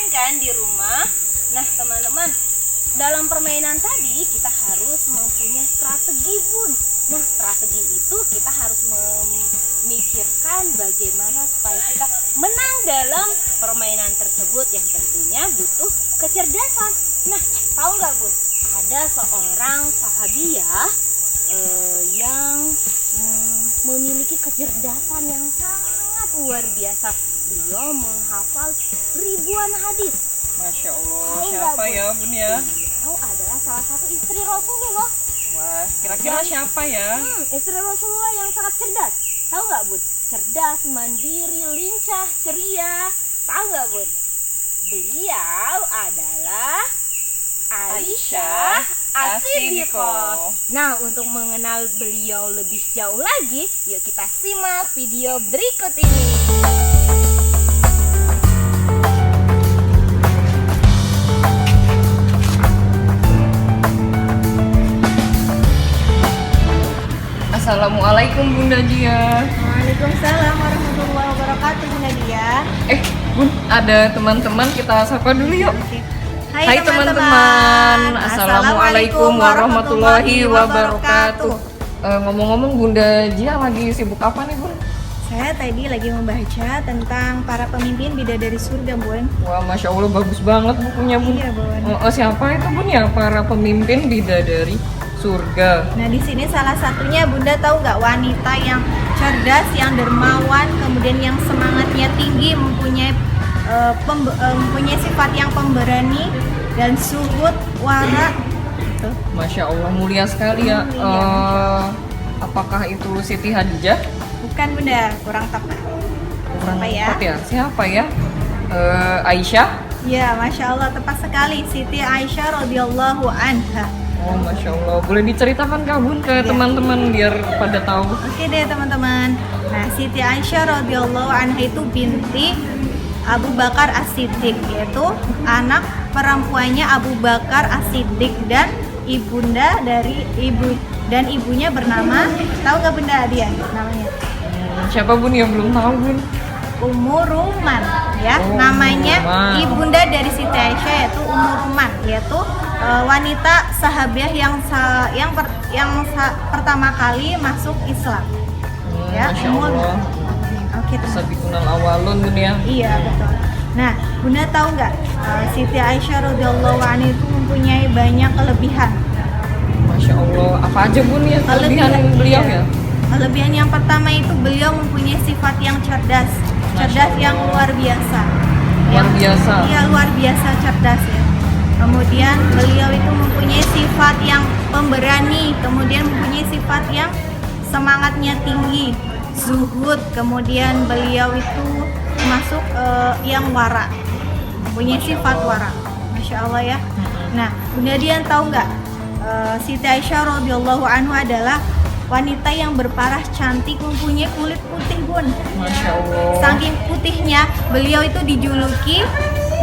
main kan di rumah. Nah teman-teman, dalam permainan tadi kita harus mempunyai strategi Bun. Nah strategi itu kita harus memikirkan bagaimana supaya kita menang dalam permainan tersebut yang tentunya butuh kecerdasan. Nah tahu nggak Bun, ada seorang sahabiah yang memiliki kecerdasan yang sangat luar biasa. Beliau menghafal ribuan hadis. Masya Allah, Tahu siapa nggak, ya Bun ya? Beliau adalah salah satu istri Rasulullah. Wah, kira-kira siapa ya? Istri Rasulullah yang sangat cerdas. Tahu nggak Bun? Cerdas, mandiri, lincah, ceria. Tahu nggak Bun? Beliau adalah Aisyah As-Siddiqah. Nah, untuk mengenal beliau lebih jauh lagi, yuk kita simak video berikut ini. Assalamualaikum Bunda Dia. Waalaikumsalam warahmatullahi wabarakatuh, Bunda Dia. Bun, ada teman-teman, kita sapa dulu yuk. Hai teman-teman, Assalamualaikum warahmatullahi wabarakatuh. Ngomong-ngomong Bunda Dia lagi sibuk apa nih Bun? Saya tadi lagi membaca tentang para pemimpin bidadari surga, Bun. Wah, Masya Allah bagus banget bukunya Bun. Iya, Bun. Siapa itu Bun ya para pemimpin bidadari surga? Nah, di sini salah satunya Bunda tahu nggak, wanita yang cerdas, yang dermawan, kemudian yang semangatnya tinggi, mempunyai sifat yang pemberani dan zuhud, wara. Gitu. Masya Allah mulia sekali ya. Mulia, Apakah itu Siti Hadijah? Bukan, Bunda, kurang tepat. Kurang Apa ya? tepat ya? Siapa ya? Aisyah? Ya, Masya Allah, tepat sekali. Siti Aisyah radhiyallahu anha. Oh, Masya Allah. Boleh diceritakan Kak Bun ke teman-teman biar pada tahu? Oke deh teman-teman. Nah, Siti Aisyah radhiyallahu anha itu binti Abu Bakar As-Siddiq, yaitu anak perempuannya Abu Bakar As-Siddiq dan ibunda dari ibunya bernama, tahu nggak Bunda dia namanya? Siapa Bun yang belum tahu Bun? Ummu Ruman ya, Oh, namanya Ruman. ibunda dari Siti Aisyah yaitu Ummu Ruman, yaitu wanita sahabiah pertama kali masuk Islam. Ya, Masya Ummul- Allah. Oke, teman. Sabiqunal awalun Bun ya. Iya, betul. Nah, Bunda tahu nggak, Siti Aisyah radhiyallahu anha itu mempunyai banyak kelebihan. Masya Allah. Apa aja Bun ya kelebihan beliau ya? Kelebihan yang pertama itu beliau mempunyai sifat yang cerdas, cerdas yang luar biasa. Luar biasa. Iya, luar biasa cerdas ya. Kemudian beliau itu mempunyai sifat yang pemberani, kemudian mempunyai sifat yang semangatnya tinggi, zuhud, kemudian beliau itu termasuk yang wara, mempunyai sifat wara. Masya Allah ya. Nah, Bunda Dian tahu nggak, Siti Aisyah radhiyallahu anha adalah wanita yang berparah cantik, mempunyai kulit putih Bun. Masya Allah. Saking putihnya, beliau itu dijuluki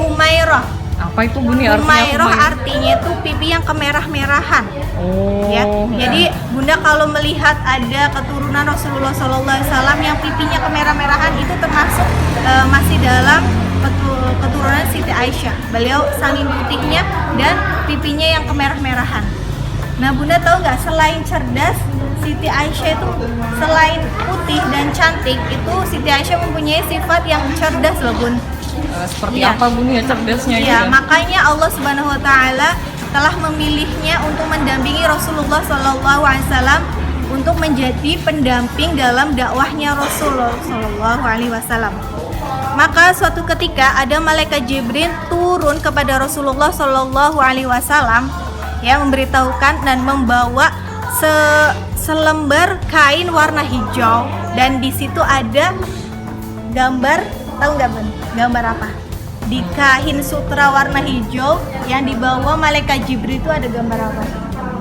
Humairah. Apa itu Bun ya artinya? Humairah artinya itu pipi yang kemerah-merahan. Oh. Ya, jadi Bunda kalau melihat ada keturunan Rasulullah SAW yang pipinya kemerah-merahan, itu termasuk masih dalam keturunan Siti Aisyah. Beliau saking putihnya dan pipinya yang kemerah-merahan. Nah, Bunda tahu nggak, selain cerdas, Siti Aisyah itu selain putih dan cantik, itu Siti Aisyah mempunyai sifat yang cerdas loh Bun. Seperti Iya. apa Bun ya cerdasnya itu Ya, ya? makanya Allah Subhanahu wa taala telah memilihnya untuk mendampingi Rasulullah SAW untuk menjadi pendamping dalam dakwahnya Rasulullah SAW. Maka suatu ketika ada malaikat Jibril turun kepada Rasulullah SAW, ya, memberitahukan dan membawa selembar kain warna hijau, dan di situ ada gambar, tahu nggak Bun? Gambar apa? Di kain sutra warna hijau yang dibawa malaikat Jibril itu ada gambar apa?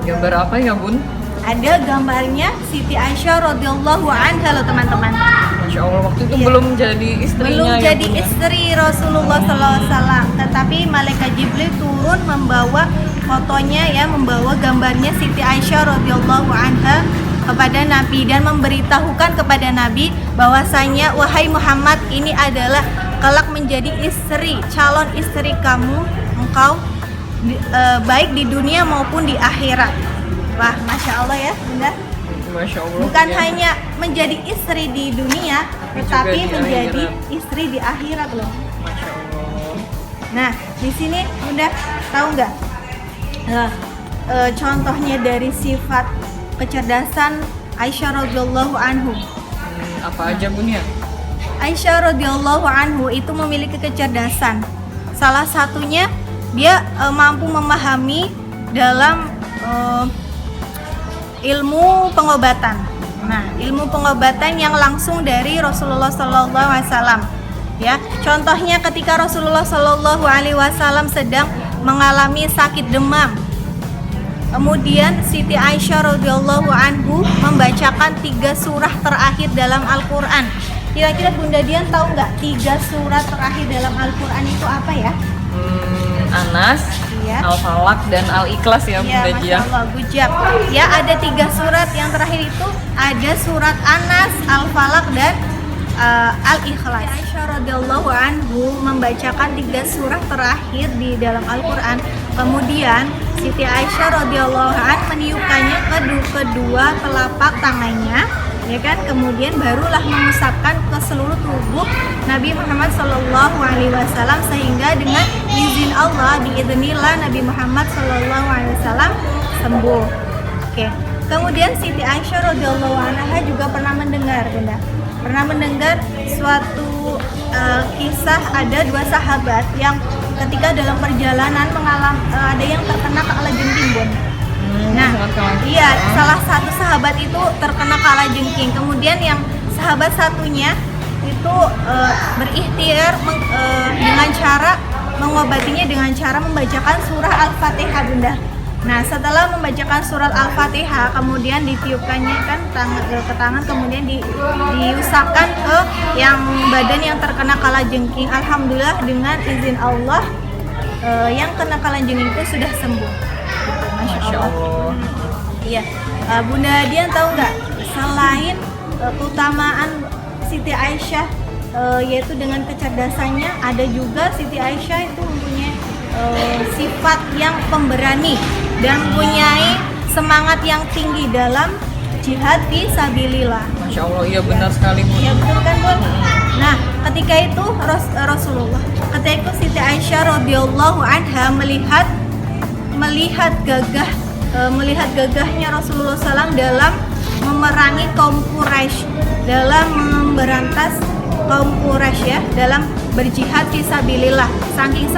Gambar apa ya Bun? Ada gambarnya Siti Aisyah radhiyallahu anha loh teman-teman. Masya Allah waktu itu Iya. belum jadi istrinya Belum ya, jadi Bun, ya? istri Rasulullah SAW, tetapi malaikat Jibril turun membawa fotonya, ya, membawa gambarnya Siti Aisyah radhiyallahu anha kepada Nabi dan memberitahukan kepada Nabi bahwasanya, wahai Muhammad, ini adalah kelak menjadi istri, calon istri kamu, engkau baik di dunia maupun di akhirat. Wah, masya Allah ya bunda. Masya Allah. Bukan ya. hanya menjadi istri di dunia, tetapi di menjadi akhirat. istri di akhirat loh. Masya Allah. Nah, di sini bunda tahu nggak? Contohnya dari sifat kecerdasan Aisyah radhiyallahu anhu. Apa aja bun ya? Aisyah radhiyallahu anhu itu memiliki kecerdasan. Salah satunya dia mampu memahami dalam ilmu pengobatan. Nah, ilmu pengobatan yang langsung dari Rasulullah Sallallahu Alaihi Wasallam. Ya, contohnya ketika Rasulullah Sallallahu Alaihi Wasallam sedang mengalami sakit demam. Kemudian Siti Aisyah radhiyallahu anhu membacakan 3 surah terakhir dalam Al-Quran. Kira-kira Bunda Dian tahu nggak 3 surat terakhir dalam Al-Quran itu apa ya? Anas, Iya. Al-Falaq dan Al-Ikhlas ya Ya, Bunda Masya Jia. Allah, gujab. Ya, ada 3 surat yang terakhir itu ada surat Anas, Al-Falaq dan Al-Ikhlas. Aisyah radhiyallahu anhu membacakan 3 surah terakhir di dalam Al-Quran. Kemudian Siti Aisyah radhiyallahu anha meniupkannya ke kedua telapak tangannya, ya kan? Kemudian barulah mengusapkan ke seluruh tubuh Nabi Muhammad Sallallahu Alaihi Wasallam, sehingga dengan izin Allah, diizinillah Nabi Muhammad Sallallahu Alaihi Wasallam sembuh. Oke. Kemudian Siti Aisyah radhiyallahu anha juga pernah mendengar, Bunda, pernah mendengar suatu kisah ada 2 sahabat yang ketika dalam perjalanan ada yang terkena kalajengking, Bun. Nah, iya, salah satu sahabat itu terkena kalajengking. Kemudian yang sahabat satunya itu berikhtiar dengan cara mengobatinya dengan cara membacakan surah Al-Fatihah, Bunda. Nah, setelah membacakan surat Al-Fatihah, kemudian ditiupkannya kan ke tangan, kemudian diusapkan ke yang badan yang terkena kalajengking. Alhamdulillah dengan izin Allah yang kena kalajengking itu sudah sembuh. Masya Allah. Iya, Bunda Dian tahu nggak? Selain keutamaan Siti Aisyah yaitu dengan kecerdasannya, ada juga Siti Aisyah itu mempunyai sifat yang pemberani dan mempunyai semangat yang tinggi dalam jihad fi sabilillah. Masya Allah, iya benar sekali Bun. Ya betul kan, Bun? Nah, ketika itu Rasulullah, ketika itu Siti Aisyah radhiyallahu anha melihat gagahnya Rasulullah SAW dalam memerangi kaum Quraisy, dalam memberantas kaum Quraisy ya, dalam berjihad fisabilillah. Saking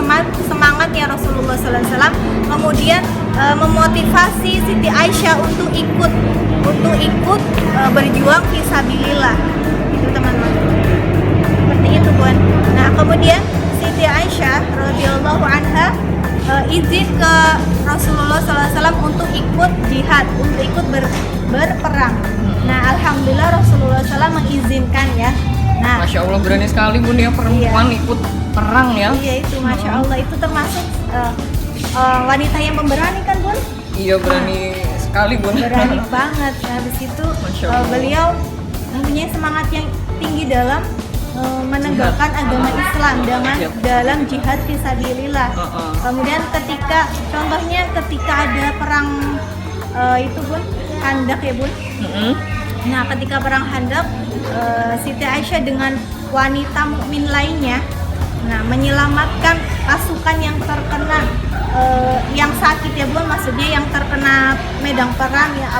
semangatnya Rasulullah SAW, kemudian memotivasi Siti Aisyah untuk ikut berjuang fisabilillah. Itu teman-teman. Seperti itu, Bun. Nah, kemudian Siti Aisyah radhiyallahu anha izin ke Rasulullah SAW untuk ikut jihad, untuk ikut berperang. Nah, alhamdulillah Rasulullah SAW mengizinkan ya. Nah, Masya Allah, berani sekali Bun ya, perempuan ikut perang ya. Iya, itu Masya Allah, itu termasuk wanita yang pemberani kan, Bun? Iya, berani sekali Bun. Berani banget. Nah, habis itu Masya Allah. beliau mempunyai semangat yang tinggi dalam menegakkan agama Islam dalam jihad fisabilillah. Kemudian contohnya ketika ada perang itu, Bun, Khandaq ya, Bun. Nah, ketika perang Khandaq, Siti Aisyah dengan wanita mukmin lainnya, nah, menyelamatkan pasukan yang terkena yang sakit ya, Bun, maksudnya yang terkena medan perang ya,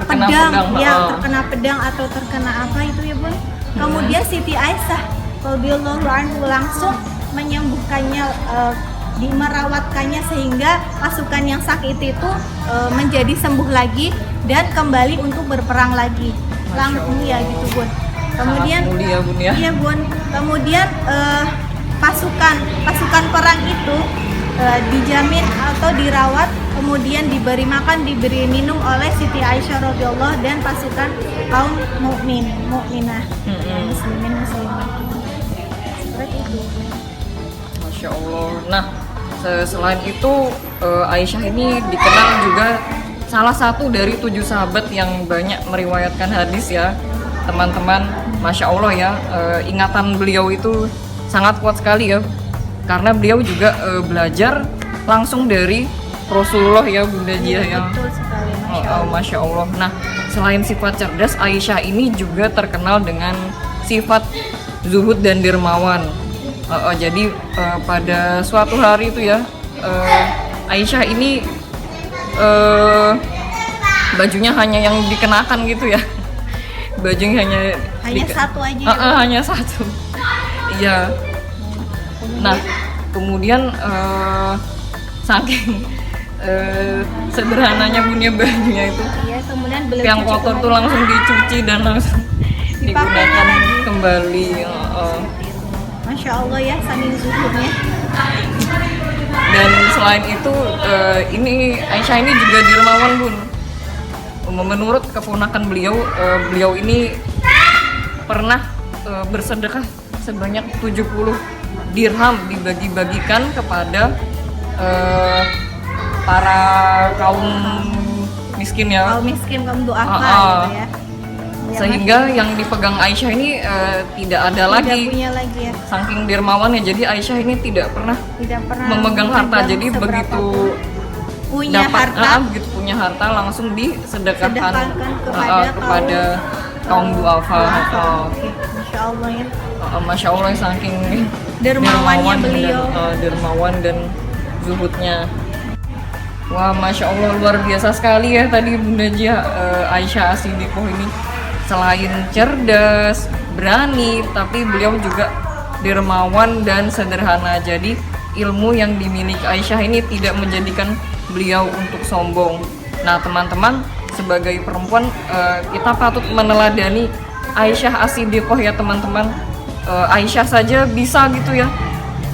pedang ya, terkena pedang atau terkena apa itu ya, Bun. Kemudian Siti Aisyah radhiyallahu anha langsung menyembuhkannya, merawatkannya sehingga pasukan yang sakit itu menjadi sembuh lagi dan kembali untuk berperang lagi. Langsung ya gitu, Bun. Kemudian mulia, Bun ya. Iya, Bun. Kemudian pasukan perang itu dijamin atau dirawat, kemudian diberi makan, diberi minum oleh Siti Aisyah radhiyallahu dan pasukan kaum mukminah, muslimin muslimat. Seperti itu. Masya Allah. Nah, selain itu Aisyah ini dikenal juga salah satu dari 7 sahabat yang banyak meriwayatkan hadis ya. teman-teman, Masya Allah ya, ingatan beliau itu sangat kuat sekali ya, karena beliau juga belajar langsung dari Rasulullah ya Bunda Jia ya. Betul sekali, Masya Allah. Masya Allah. Nah, selain sifat cerdas, Aisyah ini juga terkenal dengan sifat zuhud dan dermawan. Jadi pada suatu hari itu ya, Aisyah ini bajunya hanya yang dikenakan gitu ya. Bajunya hanya Satu aja ya. hanya satu. Iya. Nah, kemudian saking sederhananya punya bajunya itu, Iya, kemudian beliau yang cuci kotor kembali. tuh langsung dicuci dan langsung digunakan kembali. Masya Allah ya, saking zuhudnya. Dan selain itu, ini Aisyah ini juga dermawan Bun. Menurut keponakan beliau, beliau ini pernah bersedekah sebanyak 70 dirham dibagi-bagikan kepada para kaum miskin ya. Kaum miskin, kaum duafa gitu ya. Sehingga yang dipegang Aisyah ini tidak ada lagi. Tidak punya lagi ya. Saking dermawannya, jadi Aisyah ini tidak pernah memegang harta. Jadi begitu punya dapat harta, begitu punya harta langsung disedekahkan Sedekahkan kepada kaum duafa. Oke, Masya Allah ya. Masya Allah, saking Dermawannya beliau. Dermawan dan zuhudnya. Wah, Masya Allah, luar biasa sekali ya tadi Bunda Jia. Aisyah As-Siddiqah ini selain cerdas, berani, tapi beliau juga dermawan dan sederhana. Jadi ilmu yang dimiliki Aisyah ini tidak menjadikan beliau untuk sombong. Nah teman-teman, sebagai perempuan kita patut meneladani Aisyah As-Siddiqah ya teman-teman. Aisyah saja bisa gitu ya,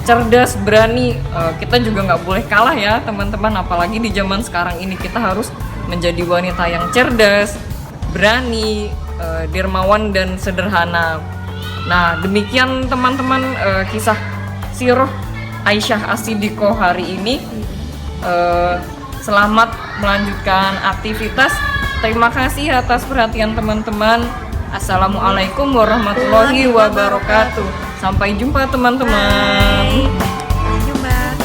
cerdas, berani. Kita juga nggak boleh kalah ya teman-teman, apalagi di zaman sekarang ini kita harus menjadi wanita yang cerdas, berani, dermawan dan sederhana. Nah demikian teman-teman kisah sirah Aisyah As-Siddiqah hari ini. Selamat melanjutkan aktivitas. Terima kasih atas perhatian teman-teman. Assalamualaikum warahmatullahi wabarakatuh. Sampai jumpa teman-teman.